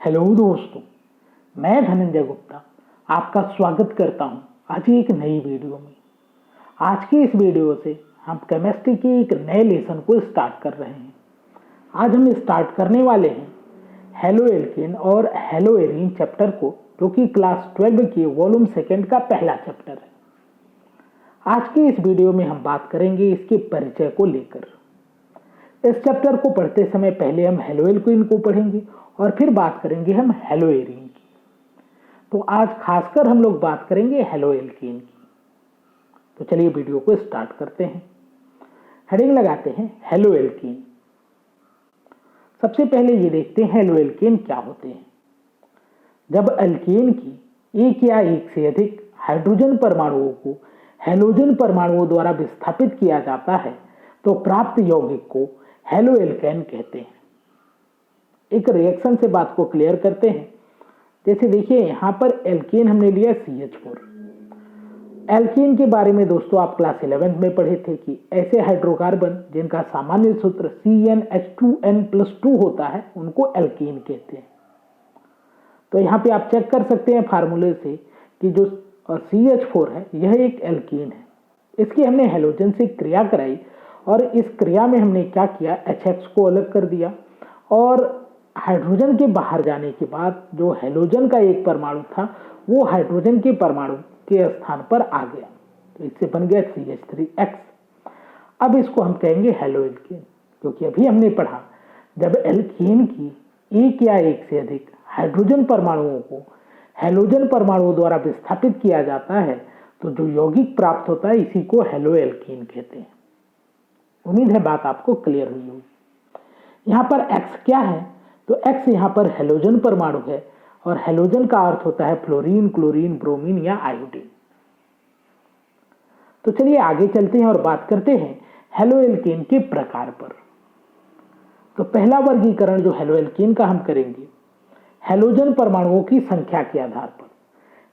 Hello दोस्तों, मैं धनंजय गुप्ता आपका स्वागत करता हूं आज एक नई वीडियो में। आज की इस वीडियो से हम केमिस्ट्री के एक नए लेसन को स्टार्ट कर रहे हैं। आज हम स्टार्ट करने वाले हैं हेलो एल्केन और हेलो एरीन चैप्टर को, जो कि क्लास 12 के वॉल्यूम 2 का पहला चैप्टर है। आज की इस वीडियो में हम बात करेंगे इसके परिचय को लेकर। इस चैप्टर को पढ़ते समय पहले हम हेलो एल्केन को पढ़ेंगे और फिर बात करेंगे हम हेलो एरीन की। तो आज खासकर हम लोग बात करेंगे हेलो एल्केन की। तो चलिए वीडियो को स्टार्ट करते हैं। हेडिंग लगाते हैं हेलो एल्केन। सबसे पहले ये देखते हैं हेलो एल्केन क्या होते हैं। जब एल्केन की एक या एक से अधिक हाइड्रोजन परमाणुओं को हैलोजन परमाणुओं द्वारा विस्थापित किया जाता है तो प्राप्त यौगिक को हेलो एल्केन कहते हैं। एक रिएक्शन से बात को क्लियर करते हैं। जैसे देखिए यहां पर एल्केन हमने लिया CH4। एल्केन के बारे में दोस्तों आप क्लास 11 में पढ़े थे कि ऐसे हाइड्रोकार्बन जिनका सामान्य सूत्र CnH2n+2 होता है उनको एल्केन कहते हैं। तो यहाँ पे आप चेक कर सकते हैं फार्मूले से कि जो CH4 है यह एक एल्केन है। इसकी हमने हैलोजन से क्रिया कराई और इस क्रिया में हमने क्या किया, HX को अलग कर दिया और हाइड्रोजन के बाहर जाने के बाद जो हैलोजन का एक परमाणु था वो हाइड्रोजन के परमाणु के स्थान पर आ गया। तो इससे बन गया CH3X। अब इसको हम कहेंगे हेलो एल्केन, क्योंकि अभी हमने पढ़ा जब एल्केन की एक या एक से अधिक हाइड्रोजन परमाणुओं को हैलोजन परमाणुओं द्वारा विस्थापित किया जाता है तो जो यौगिक प्राप्त होता है इसी को हेलो एल्केन कहते हैं। उम्मीद है बात आपको क्लियर हुई होगी। यहाँ पर X क्या है, तो X यहाँ पर हैलोजन परमाणु है और हैलोजन का अर्थ होता है फ्लोरीन, क्लोरीन, ब्रोमीन या आयोडीन। तो चलिए आगे चलते हैं और बात करते हैं हेलो एल्केन के प्रकार पर। तो पहला वर्गीकरण जो हेलो एल्केन का हम करेंगे हैलोजन परमाणुओं की संख्या के आधार पर।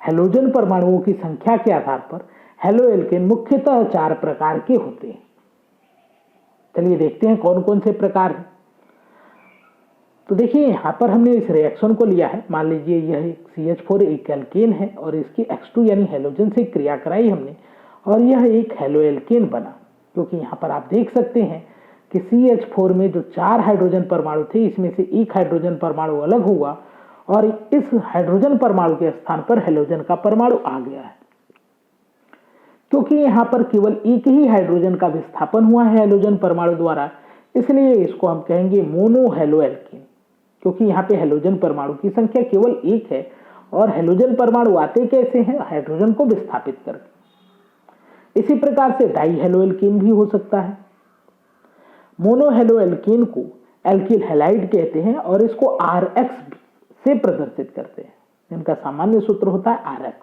हैलोजन परमाणुओं की संख्या के आधार पर हेलो एल्केन मुख्यतः 4 प्रकार के होते हैं। चलिए देखते हैं कौन कौन से प्रकार हैं। तो देखिए यहां पर हमने इस रिएक्शन को लिया है। मान लीजिए यह CH4 एक एल्केन है और इसकी X2 यानी हैलोजन से क्रिया कराई हमने और यह एक हेलो एल्केन बना। क्योंकि यहां पर आप देख सकते हैं कि CH4 में जो 4 हाइड्रोजन परमाणु थे इसमें से एक हाइड्रोजन परमाणु अलग हुआ और इस हाइड्रोजन परमाणु के स्थान पर हैलोजन का परमाणु आ गया है। क्योंकि यहां पर केवल एक ही हाइड्रोजन का विस्थापन हुआ है हैलोजन परमाणु द्वारा, इसलिए इसको हम कहेंगे मोनो हेलो एल्केन। क्योंकि यहाँ पे हैलोजन परमाणु की संख्या केवल 1 है और हैलोजन परमाणु आते कैसे हैं, हाइड्रोजन को विस्थापित करके। इसी प्रकार से डाई हेलो एल्केन भी हो सकता है। मोनो हेलो एल्केन को एल्किल हैलाइड कहते हैं और इसको RX से प्रदर्शित करते हैं, जिनका सामान्य सूत्र होता है RX।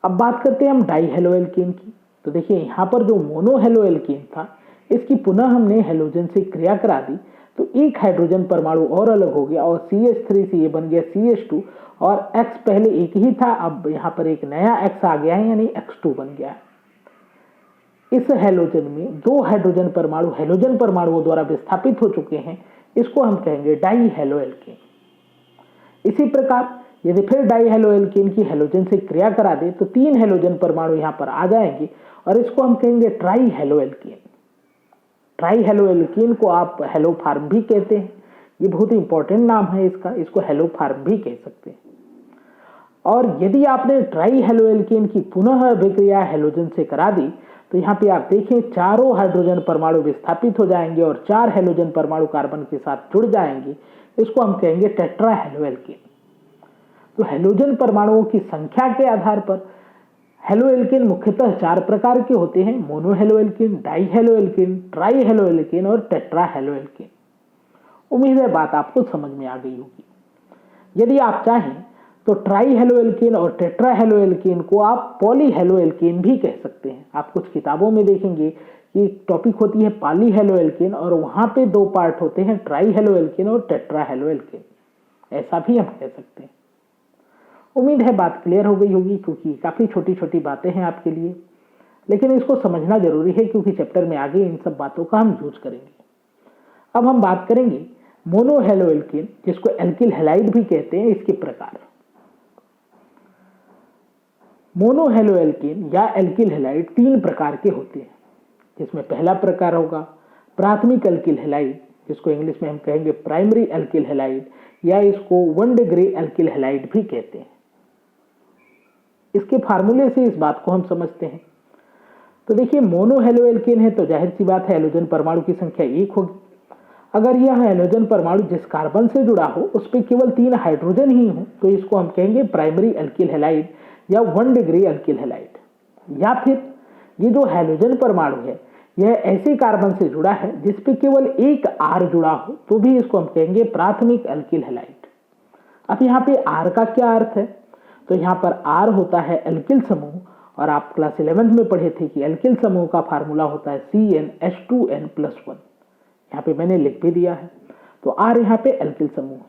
अब बात करते हैं हम डाई हेलो एल्केन की। तो देखिए यहाँ पर जो मोनो हेलो एल्केन था इसकी पुनः हमने हैलोजन से क्रिया करा दी तो एक हाइड्रोजन परमाणु और अलग हो गया और CH3 से ये बन गया CH2 और X पहले एक ही था, अब यहाँ पर एक नया X आ गया है यानी X2 बन गया है। इस हैलोजन में 2 हाइड्रोजन परमाणु हैलोजन परमाणुओं द्वारा विस्थापित हो चुके हैं, इसको हम कहेंगे डाई हेलो एल्केन। इसी प्रकार यदि फिर डाई हेलो एल्केन की हैलोजन से क्रिया करा दे तो 3 हैलोजन परमाणु यहाँ पर आ जाएंगे और इसको हम कहेंगे try halo alkane. Try halo alkane को आप हेलो फार्म भी कहते हैं, ये बहुत ही इंपॉर्टेंट नाम है इसका, इसको हेलो फार्म भी कह सकते हैं। और यदि आपने ट्राई हेलो एल्केन की पुनः अभिक्रिया हैलोजन से करा दी तो यहाँ पे आप देखें चारों हाइड्रोजन परमाणु विस्थापित हो जाएंगे और 4 हैलोजन परमाणु कार्बन के साथ जुड़ जाएंगे, इसको हम कहेंगे टेट्रा हेलो एल्केन। तो हैलोजन परमाणुओं की संख्या के आधार पर हेलो एल्केन मुख्यतः 4 प्रकार के होते हैं, mono halo alkane, die halo alkane, try halo alkane और टेट्रा हेलो एल्केन। उम्मीद है बात आपको समझ में आ गई होगी। यदि आप चाहें तो ट्राई हेलो एल्केन और टेट्रा हेलो एल्केन को आप पॉली हेलो एल्केन भी कह सकते हैं। आप कुछ किताबों में देखेंगे कि टॉपिक होती है पॉली हेलो एल्केन और वहां पे 2 पार्ट होते हैं, ट्राई हेलो एल्केन और टेट्रा हेलो एल्केन, ऐसा भी हम कह सकते हैं। उम्मीद है बात क्लियर हो गई होगी, क्योंकि काफी छोटी छोटी बातें हैं आपके लिए, लेकिन इसको समझना जरूरी है क्योंकि चैप्टर में आगे इन सब बातों का हम यूज करेंगे। अब हम बात करेंगे मोनोहेलोएल्केन जिसको एल्किल हैलाइड भी कहते हैं, इसके प्रकार। मोनोहेलोएल्केन या एल्किल हैलाइड 3 प्रकार के होते हैं, जिसमें पहला प्रकार होगा प्राथमिक एल्किल हैलाइड, जिसको इंग्लिश में हम कहेंगे प्राइमरी एल्किल हैलाइड, या इसको 1 डिग्री एल्किल हैलाइड भी कहते हैं। इसके फार्मूले से इस बात को हम समझते हैं। तो देखिए, मोनोहेलोएल्केन है तो जाहिर सी बात है हैलोजन परमाणु की संख्या 1 होगी। अगर यह हैलोजन परमाणु जिस कार्बन से जुड़ा हो उस पर केवल 3 हाइड्रोजन ही हो तो इसको हम कहेंगे प्राइमरी एल्किल हैलाइड या 1 डिग्री एल्किल हैलाइड। या फिर ये जो हैलोजन परमाणु है यह ऐसे कार्बन से जुड़ा है जिस पे केवल एक R जुड़ा हो तो भी इसको हम कहेंगे प्राथमिक एल्किल हैलाइड। अब यहाँ पे R का क्या अर्थ है? तो यहाँ पर R होता है एल्किल समूह, और आप क्लास 11 में पढ़े थे कि एल्किल समूह का फार्मूला होता है CnH2n+1। यहाँ पे मैंने लिख भी दिया है। तो R यहाँ पे एल्किल समूह है।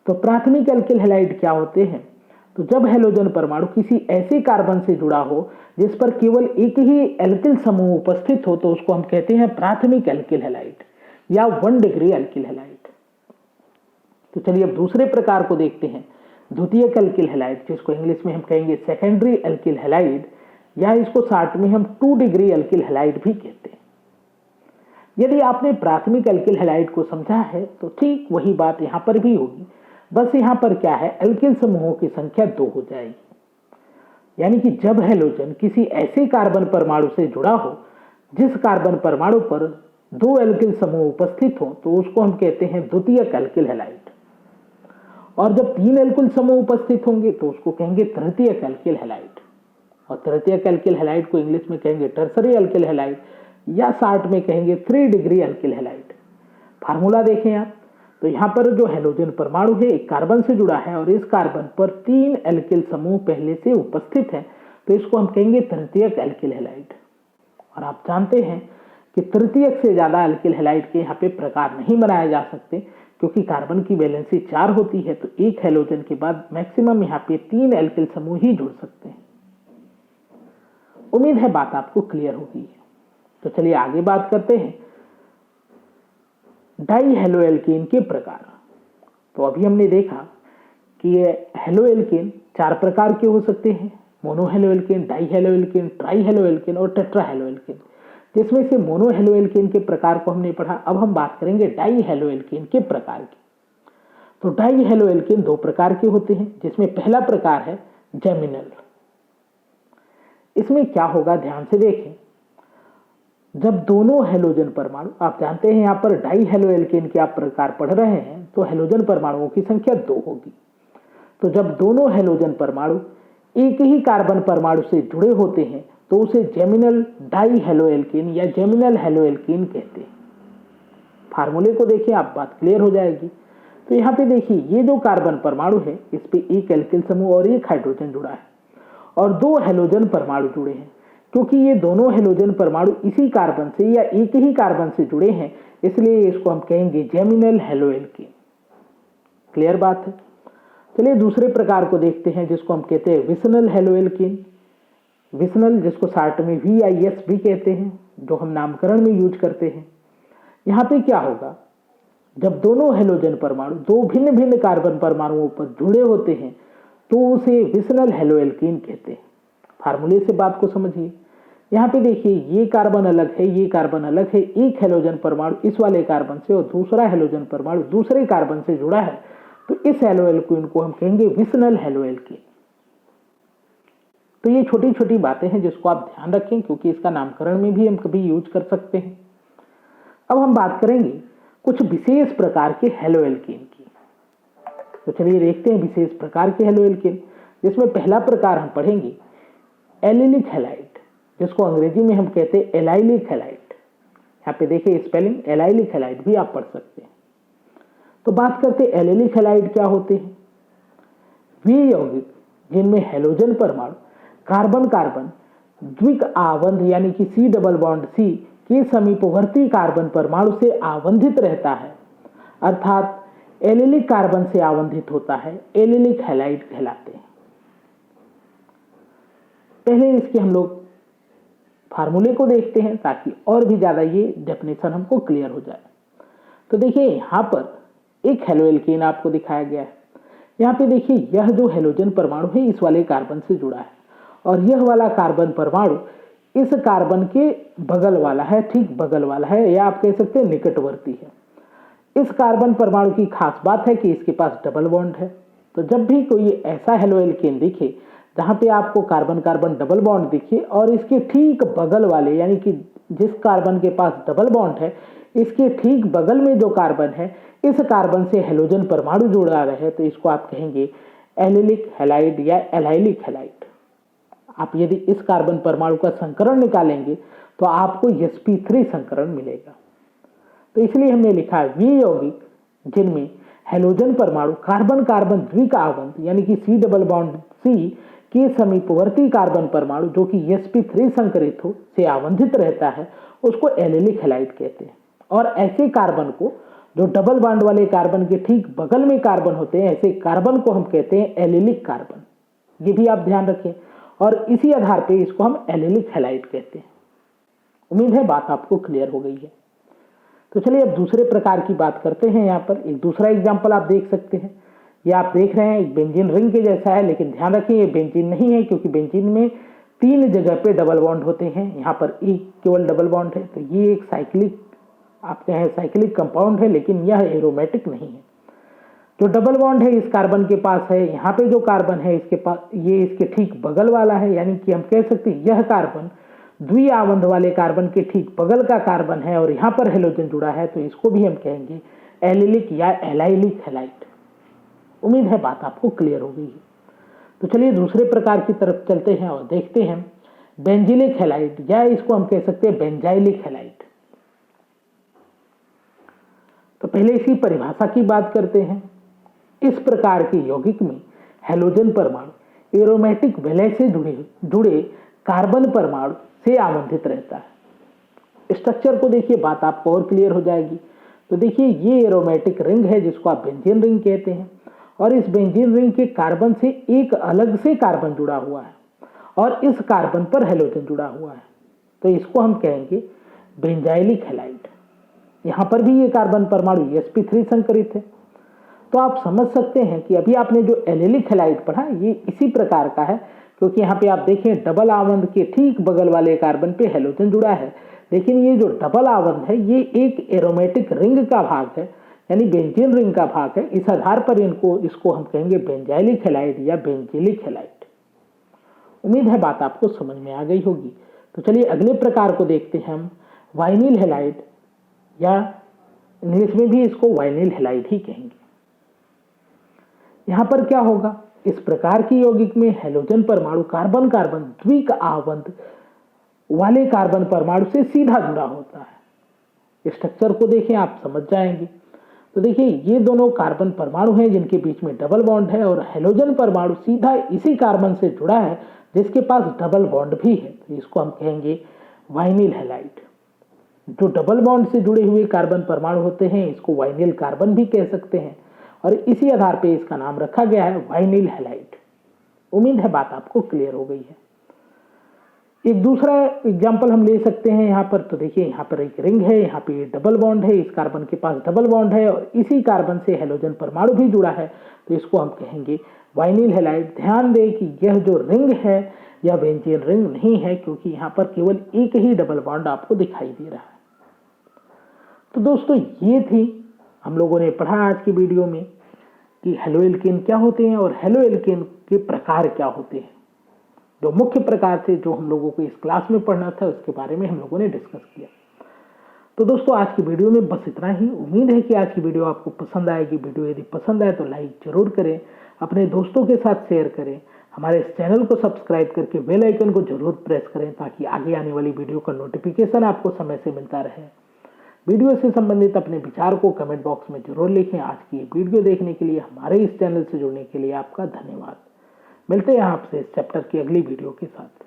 तो प्राथमिक एल्किल हैलाइड क्या होते हैं? तो जब हैलोजन परमाणु किसी ऐसे कार्बन से जुड़ा हो जिस पर केवल एक ही एल्किल समूह उपस्थित हो तो उसको हम कहते हैं प्राथमिक एल्किल हैलाइड या 1 डिग्री एल्किल हैलाइड। तो चलिए अब दूसरे प्रकार को देखते हैं, द्वितीयक एल्किल हैलाइड, जिसको इंग्लिश में हम कहेंगे सेकेंडरी एल्किल हैलाइड, या इसको शॉर्ट में हम 2 डिग्री एल्किल हैलाइड भी कहते हैं। यदि आपने प्राथमिक एल्किल हैलाइड को समझा है तो ठीक वही बात यहाँ पर भी होगी, बस यहाँ पर क्या है, एल्किल समूहों की संख्या 2 हो जाएगी। यानी कि जब हैलोजन किसी ऐसे कार्बन परमाणु से जुड़ा हो जिस कार्बन परमाणु पर 2 एल्किल समूह उपस्थित हो तो उसको हम कहते हैं द्वितीयक एल्किल हैलाइड, और जब 3 एल्किल समूह उपस्थित होंगे तो उसको कहेंगे तृतीयक एल्किल हैलाइड, और तृतीयक एल्किल हैलाइड को इंग्लिश में कहेंगे टर्सरी एल्किल हैलाइड या शॉर्ट में कहेंगे 3 डिग्री एल्किल हैलाइड। फार्मूला देखें आप, तो यहाँ पर जो हैलोजन परमाणु है एक कार्बन से जुड़ा है और इस कार्बन पर 3 एल्किल समूह पहले से उपस्थित है तो इसको हम कहेंगे तृतीयक एल्किल हैलाइड। और आप जानते हैं कि तृतीयक से ज्यादा एल्किल हैलाइड के यहाँ पे प्रकार नहीं बनाए जा सकते, क्योंकि कार्बन की वैलेंसी 4 होती है, तो एक हैलोजन के बाद मैक्सिमम यहाँ पे 3 एल्किल समूह ही जुड़ सकते हैं। उम्मीद है बात आपको क्लियर होगी। तो चलिए आगे बात करते हैं डाई हेलोएल्केन के प्रकार। तो अभी हमने देखा कि ये हेलोएल्केन 4 प्रकार के हो सकते हैं, मोनोहेलोएल्केन, डाई हेलोएल्केन, ट्राई हेलोएल्केन और टेट्रा हेलोएल्केन, जिसमें से मोनोहेलोएल्केन के प्रकार को हमने पढ़ा। अब हम बात करेंगे डाई हेलोएल्केन के प्रकार की। तो डाई हेलोएल्केन 2 प्रकार के होते हैं, जिसमें पहला प्रकार है जेमिनल। इसमें क्या होगा, ध्यान से देखें। जब दोनों हैलोजन परमाणु, आप जानते हैं यहाँ पर डाई हेलोएल्केन के आप प्रकार पढ़ रहे हैं तो हैलोजन परमाणुओं की संख्या 2 होगी। तो जब दोनों हैलोजन परमाणु एक ही कार्बन परमाणु से जुड़े होते हैं तो उसे जेमिनल डाई हेलोएल्केन या जेमिनल हेलोएल्केन कहते हैं। फार्मूले को देखिए, आप बात क्लियर हो जाएगी। तो यहाँ पे देखिए, ये जो कार्बन परमाणु है इस पे एक एल्किल समूह और एक हाइड्रोजन जुड़ा है और 2 हैलोजन परमाणु जुड़े हैं। क्योंकि ये दोनों हैलोजन परमाणु इसी कार्बन से या एक ही कार्बन से जुड़े हैं, इसलिए इसको हम कहेंगे जेमिनल हेलोएल्केन। क्लियर बात है। चलिए दूसरे प्रकार को देखते हैं, जिसको हम कहते हैं विसनल हेलोएल्केन। विसनल, जिसको शॉर्ट में VIS भी कहते हैं, जो हम नामकरण में यूज करते हैं। यहाँ पे क्या होगा, जब दोनों हैलोजन परमाणु 2 भिन्न भिन्न कार्बन परमाणुओं पर जुड़े होते हैं तो उसे विसनल हेलोएल्केन कहते हैं। फार्मूले से बात को समझिए। यहाँ पे देखिए, ये कार्बन अलग है, ये कार्बन अलग है, एक हैलोजन परमाणु इस वाले कार्बन से और दूसरा हैलोजन परमाणु दूसरे कार्बन से जुड़ा है, तो इस हेलोएल्केन को हम कहेंगे विसनल हेलोएल्केन। तो ये छोटी छोटी बातें हैं जिसको आप ध्यान रखें, क्योंकि इसका नामकरण में भी हम कभी यूज कर सकते हैं। अब हम बात करेंगे कुछ विशेष प्रकार के हेलोएल्केन की। तो चलिए देखते हैं विशेष प्रकार के हेलोएल्केन, जिसमें पहला प्रकार हम पढ़ेंगे एलिलिक हैलाइड, जिसको अंग्रेजी में हम कहते हैं एलाइलिक हैलाइड। यहाँ पे देखिए स्पेलिंग, एलाइलिक हैलाइड भी आप पढ़ सकते हैं। तो बात करते हैं एलिलिक हैलाइड क्या होते हैं। वे यौगिक जिनमें हैलोजन परमाणु कार्बन कार्बन द्विक आबंध यानी कि C डबल बॉन्ड C के समीपवर्ती कार्बन परमाणु से आबंधित रहता है, अर्थात एलिलिक कार्बन से आबंधित होता है, एलिलिक हैलाइड कहलाते हैं। पहले इसके हम लोग फार्मूले को देखते हैं ताकि और भी ज्यादा ये डेफिनेशन हमको क्लियर हो जाए। तो देखिए यहाँ पर एक हेलोएल्केन आपको दिखाया गया है। यहाँ पे देखिए यह जो हेलोजन परमाणु है इस वाले कार्बन से जुड़ा है और यह वाला कार्बन परमाणु इस कार्बन के बगल वाला है, ठीक बगल वाला है, या आप कह सकते हैं निकटवर्ती है। इस कार्बन परमाणु की खास बात है कि इसके पास डबल बॉन्ड है। तो जब भी कोई ऐसा हेलोएल्केन दिखे जहां पे आपको कार्बन कार्बन डबल बॉन्ड दिखे और इसके ठीक बगल वाले यानी कि जिस कार्बन के पास डबल बॉन्ड है इसके ठीक बगल में जो कार्बन है इस कार्बन से हेलोजन परमाणु जुड़ा रहे तो इसको आप कहेंगे एलिलिक हैलाइड या एलाइलिक हैलाइड। आप यदि इस कार्बन परमाणु का संकरण निकालेंगे तो आपको sp3 संकरण मिलेगा। तो इसलिए हमने लिखा वे यौगिक जिनमें हेलोजन परमाणु कार्बन कार्बन द्विक आवंत यानी कि C डबल बॉन्ड C के समीपवर्ती कार्बन परमाणु जो कि sp3 संकरित हो से आवंधित रहता है उसको एलिलिक हैलाइड कहते हैं। और ऐसे कार्बन को जो डबल बॉन्ड वाले कार्बन के ठीक बगल में कार्बन होते हैं ऐसे कार्बन को हम कहते हैं एलिलिक कार्बन। ये भी आप ध्यान रखें और इसी आधार पे इसको हम एलिलिक हैलाइड कहते हैं। उम्मीद है बात आपको क्लियर हो गई है। तो चलिए अब दूसरे प्रकार की बात करते हैं। यहाँ पर एक दूसरा एग्जाम्पल आप देख सकते हैं। ये आप देख रहे हैं एक बेंजीन रिंग के जैसा है, लेकिन ध्यान रखें ये बेंजीन नहीं है क्योंकि बेंजीन में 3 जगह पे डबल बॉन्ड होते हैं, यहाँ पर एक केवल डबल बॉन्ड है। तो ये एक साइक्लिक आप कहें साइक्लिक कंपाउंड है, लेकिन यह एरोमेटिक नहीं है। जो डबल बॉन्ड है इस कार्बन के पास है, यहाँ पे जो कार्बन है इसके पास ये इसके ठीक बगल वाला है, यानी कि हम कह सकते हैं यह कार्बन द्विआवंध वाले कार्बन के ठीक बगल का कार्बन है और यहाँ पर हेलोजन जुड़ा है तो इसको भी हम कहेंगे एलिलिक या एलाइलिक हैलाइड। उम्मीद है बात आपको क्लियर हो गई है। तो चलिए दूसरे प्रकार की तरफ चलते हैं और देखते हैं बेंजिलिक हैलाइड या इसको हम कह सकते हैं बेंजाइलिक हैलाइड। तो पहले इसी परिभाषा की बात करते हैं। इस प्रकार के यौगिक में हेलोजन परमाणु एरोमेटिक वलय से जुड़े कार्बन परमाणु से आवंधित रहता है। स्ट्रक्चर को देखिए बात आपको और क्लियर हो जाएगी। तो देखिए ये एरोमेटिक रिंग है जिसको आप बेंजीन रिंग कहते हैं और इस बेंजीन रिंग के कार्बन से एक अलग से कार्बन जुड़ा हुआ है और इस कार्बन पर हेलोजन जुड़ा हुआ है तो इसको हम कहेंगे बेंजाइलिक हैलाइड। यहाँ पर भी ये कार्बन परमाणु sp3 संकरित है। तो आप समझ सकते हैं कि अभी आपने जो एलिलिक हैलाइड पढ़ा ये इसी प्रकार का है क्योंकि यहाँ पे आप देखें डबल आवंध के ठीक बगल वाले कार्बन पे हेलोजन जुड़ा है, लेकिन ये जो डबल आवंध है ये एक एरोमेटिक रिंग का भाग है यानी बेंजीन रिंग का भाग है। इस आधार पर इसको हम कहेंगे बेंजाइलिक हैलाइड या बेंजिलिक हैलाइड। उम्मीद है बात आपको समझ में आ गई होगी। तो चलिए अगले प्रकार को देखते हैं हम वाइनिल हैलाइड या इंग्लिश में भी इसको वाइनिल हैलाइड ही कहेंगे। यहां पर क्या होगा, इस प्रकार की यौगिक में हेलोजन परमाणु कार्बन कार्बन द्विक आवंध वाले कार्बन परमाणु से सीधा जुड़ा होता है। स्ट्रक्चर को देखें आप समझ जाएंगे। तो देखिए ये दोनों कार्बन परमाणु हैं जिनके बीच में डबल बॉन्ड है और हेलोजन परमाणु सीधा इसी कार्बन से जुड़ा है जिसके पास डबल बॉन्ड भी है। तो इसको हम कहेंगे वाइनिल हैलाइड। जो डबल बॉन्ड से जुड़े हुए कार्बन परमाणु होते हैं इसको वाइनिल कार्बन भी कह सकते हैं और इसी आधार पे इसका नाम रखा गया है वाइनिल हैलाइड। उम्मीद है बात आपको क्लियर हो गई है। एक दूसरा एग्जांपल हम ले सकते हैं यहाँ पर। तो देखिए यहाँ पर एक रिंग है, यहाँ पे डबल बॉन्ड है, इस कार्बन के पास डबल बॉन्ड है और इसी कार्बन से हेलोजन परमाणु भी जुड़ा है तो इसको हम कहेंगे वाइनिल हैलाइड। ध्यान दें कि यह जो रिंग है यह बेंजीन रिंग नहीं है क्योंकि यहाँ पर केवल एक ही डबल बॉन्ड आपको दिखाई दे रहा है। तो दोस्तों ये थी हम लोगों ने पढ़ा आज की वीडियो में कि हेलोएल्केन क्या होते हैं और हेलोएल्केन के प्रकार क्या होते हैं। जो मुख्य प्रकार थे जो हम लोगों को इस क्लास में पढ़ना था उसके बारे में हम लोगों ने डिस्कस किया। तो दोस्तों आज की वीडियो में बस इतना ही। उम्मीद है कि आज की वीडियो आपको पसंद आएगी। वीडियो यदि पसंद आए तो लाइक जरूर करें, अपने दोस्तों के साथ शेयर करें, हमारे इस चैनल को सब्सक्राइब करके बेल आइकन को जरूर प्रेस करें ताकि आगे आने वाली वीडियो का नोटिफिकेशन आपको समय से मिलता रहे। वीडियो से संबंधित अपने विचार को कमेंट बॉक्स में जरूर लिखें। आज की वीडियो देखने के लिए, हमारे इस चैनल से जुड़ने के लिए आपका धन्यवाद। मिलते हैं आपसे इस चैप्टर की अगली वीडियो के साथ।